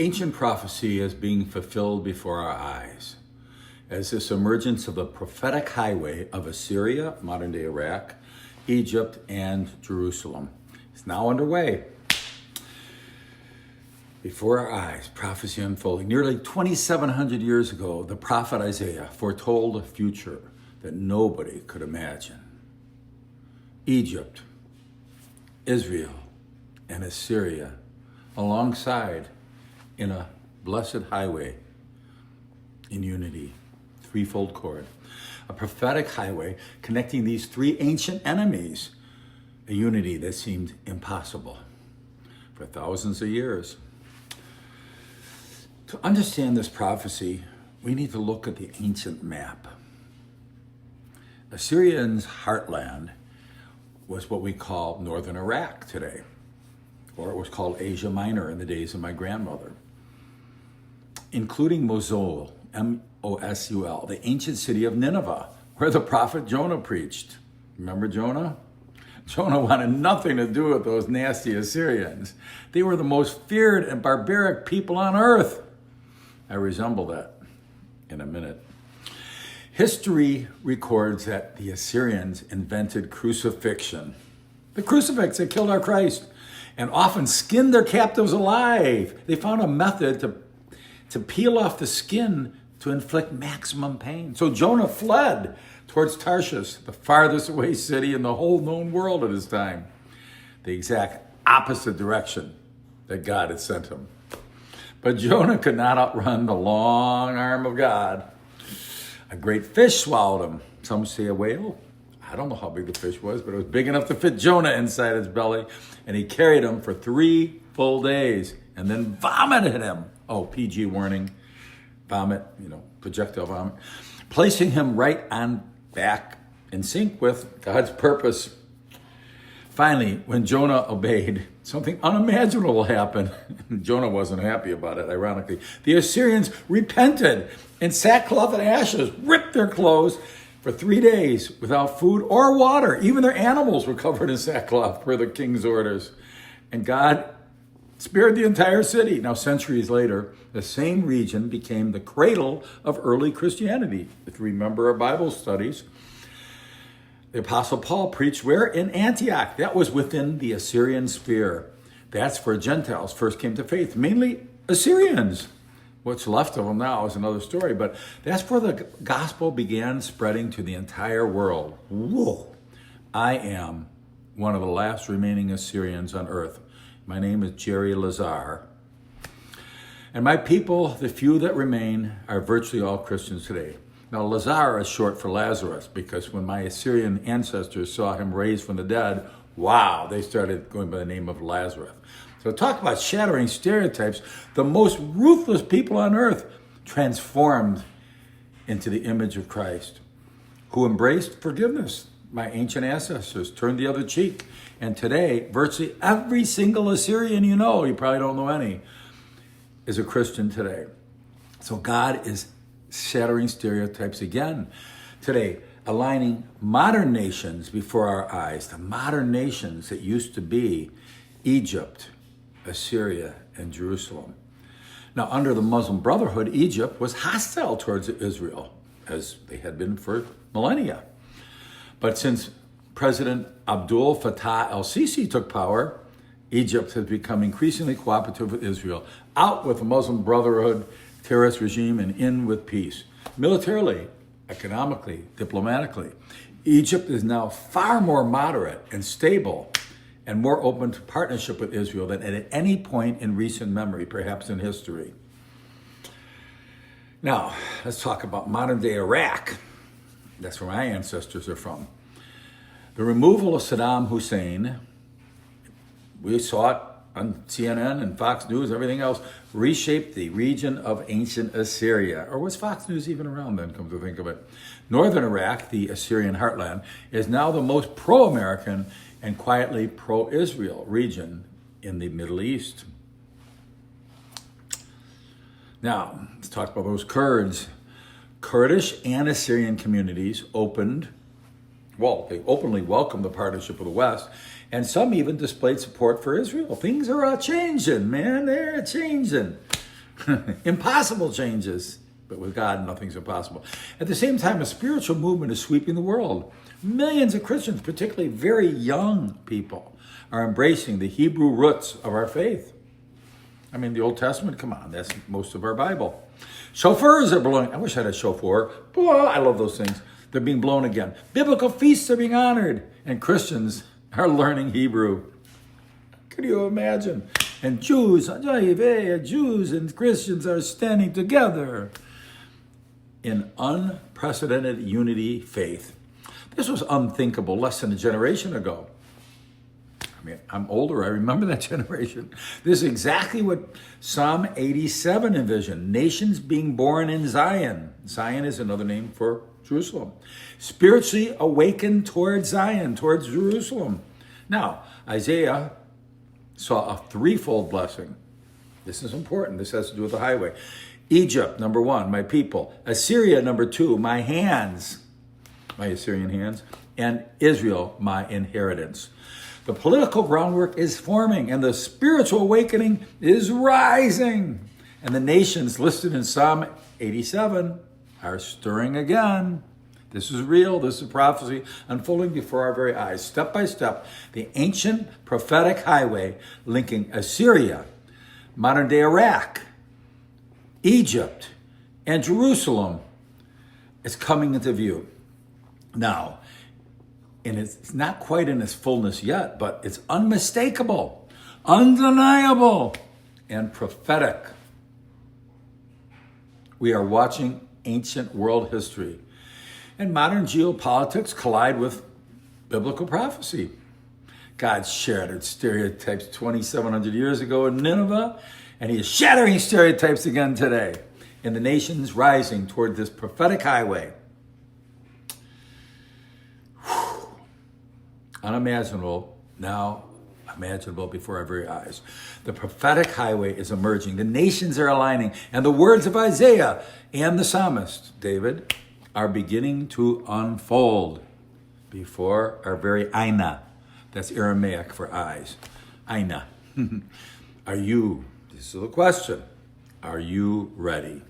Ancient prophecy is being fulfilled before our eyes as this emergence of the prophetic highway of Assyria, modern-day Iraq, Egypt, and Jerusalem is now underway. Before our eyes, prophecy unfolding. Nearly 2,700 years ago, the prophet Isaiah foretold a future that nobody could imagine. Egypt, Israel, and Assyria alongside in a blessed highway in unity, threefold cord. A prophetic highway connecting these three ancient enemies, a unity that seemed impossible for thousands of years. To understand this prophecy, we need to look at the ancient map. Assyrians' heartland was what we call northern Iraq today, or it was called Asia Minor in the days of my grandmother, including Mosul, M-O-S-U-L, the ancient city of Nineveh, where the prophet Jonah preached. Remember Jonah? Jonah wanted nothing to do with those nasty Assyrians. They were the most feared and barbaric people on earth. I resemble that in a minute. History records that the Assyrians invented crucifixion. The crucifix that killed our Christ, and often skinned their captives alive. They found a method to peel off the skin to inflict maximum pain. So Jonah fled towards Tarshish, the farthest away city in the whole known world at his time, the exact opposite direction that God had sent him. But Jonah could not outrun the long arm of God. A great fish swallowed him. Some say a whale. I don't know how big the fish was, but it was big enough to fit Jonah inside his belly. And he carried him for 3 full days and then vomited him. Oh, PG warning. Vomit, projectile vomit. Placing him right on back in sync with God's purpose. Finally, when Jonah obeyed, something unimaginable happened. Jonah wasn't happy about it, ironically. The Assyrians repented in sackcloth and ashes, ripped their clothes for 3 days without food or water. Even their animals were covered in sackcloth per the king's orders. And God spared the entire city. Now, centuries later, the same region became the cradle of early Christianity. If you remember our Bible studies, the Apostle Paul preached where? In Antioch. That was within the Assyrian sphere. That's where Gentiles first came to faith, mainly Assyrians. What's left of them now is another story, but that's where the gospel began spreading to the entire world. Whoa! I am one of the last remaining Assyrians on earth. My name is Jerry Lazar. And my people, the few that remain, are virtually all Christians today. Now, Lazar is short for Lazarus because when my Assyrian ancestors saw him raised from the dead, wow, they started going by the name of Lazarus. So talk about shattering stereotypes. The most ruthless people on earth transformed into the image of Christ, who embraced forgiveness. My ancient ancestors turned the other cheek. And today, virtually every single Assyrian you probably don't know any, is a Christian today. So God is shattering stereotypes again today, aligning modern nations before our eyes, the modern nations that used to be Egypt, Assyria, and Jerusalem. Now, under the Muslim Brotherhood, Egypt was hostile towards Israel, as they had been for millennia. But since President Abdul Fattah el-Sisi took power, Egypt has become increasingly cooperative with Israel, out with the Muslim Brotherhood terrorist regime and in with peace. Militarily, economically, diplomatically, Egypt is now far more moderate and stable and more open to partnership with Israel than at any point in recent memory, perhaps in history. Now, let's talk about modern-day Iraq. That's where my ancestors are from. The removal of Saddam Hussein, we saw it on CNN and Fox News, everything else, reshaped the region of ancient Assyria. Or was Fox News even around then, come to think of it? Northern Iraq, the Assyrian heartland, is now the most pro-American and quietly pro-Israel region in the Middle East. Now, let's talk about those Kurds. Kurdish and Assyrian communities they openly welcomed the partnership of the West, and some even displayed support for Israel. Things are changing, man. They're changing. Impossible changes. But with God, nothing's impossible. At the same time, a spiritual movement is sweeping the world. Millions of Christians, particularly very young people, are embracing the Hebrew roots of our faith. I mean, the Old Testament, come on, that's most of our Bible. Shofars are blowing. I wish I had a shofar. Oh, I love those things. They're being blown again. Biblical feasts are being honored. And Christians are learning Hebrew. Could you imagine? And Jews and Christians are standing together in unprecedented unity faith. This was unthinkable less than a generation ago. I mean, I'm older. I remember that generation. This is exactly what Psalm 87 envisioned. Nations being born in Zion. Zion is another name for Jerusalem. Spiritually awakened towards Zion, towards Jerusalem. Now, Isaiah saw a threefold blessing. This is important. This has to do with the highway. Egypt, number one, my people. Assyria, number two, my hands, my Assyrian hands. And Israel, my inheritance. The political groundwork is forming and the spiritual awakening is rising. And the nations listed in Psalm 87 are stirring again. This is real. This is prophecy unfolding before our very eyes. Step by step, the ancient prophetic highway linking Assyria, modern day Iraq, Egypt, and Jerusalem is coming into view. Now, and it's not quite in its fullness yet, but it's unmistakable, undeniable, and prophetic. We are watching ancient world history, and modern geopolitics collide with biblical prophecy. God shattered stereotypes 2,700 years ago in Nineveh, and he is shattering stereotypes again today. And the nations rising toward this prophetic highway. Unimaginable, now imaginable before our very eyes. The prophetic highway is emerging. The nations are aligning. And the words of Isaiah and the psalmist, David, are beginning to unfold before our very aina. That's Aramaic for eyes. Aina. Are you, this is the question, are you ready?